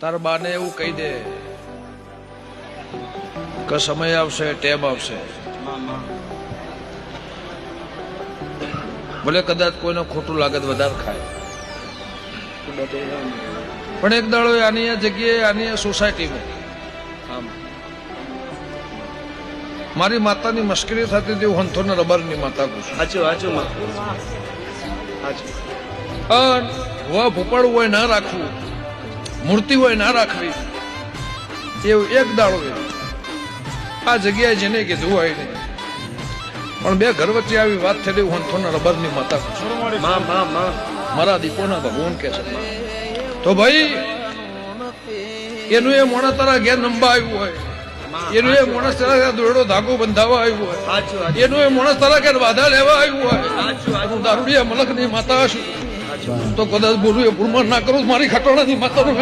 તાર બાને એવું કહી દે કે સમય આવશે, ટેમ આવશે, ભલે કદાચ કોઈને ખોટું લાગે તો વધારે ખાય, પણ એક દાડો આની આ જગ્યાએ, આની આ સોસાયટીમાં મારી માતાની મશ્કરી થતી હતી. હું હંથોને રબરની માતા કહું છું. ભોપાળું હોય ના રાખવું, મૂર્તિ હોય ના રાખવી, એવું એક દાડો આ જગ્યાએ જેને કીધું હોય નહીં. પણ બે ઘર વચ્ચે આવી વાત થયેલી. હું હંથોને રબરની માતા કહું છું. મારા દીપોના ભગવાન કે છે. તો ભાઈ એનું એ મોણા તારા ઘેર નંબા આવ્યું હોય, એનું એ માણસ તારા દોરડો ધાગો બંધાવા આવ્યું હોય, એનું એ માણસ તારા ઘેર વાધા લેવા આવ્યું હોય, હું દારૂડિયા મલકની માતા છું તો કદાચ બોલું એ ભૂલમાં ના કરું. મારી ખટોણાની માતાનું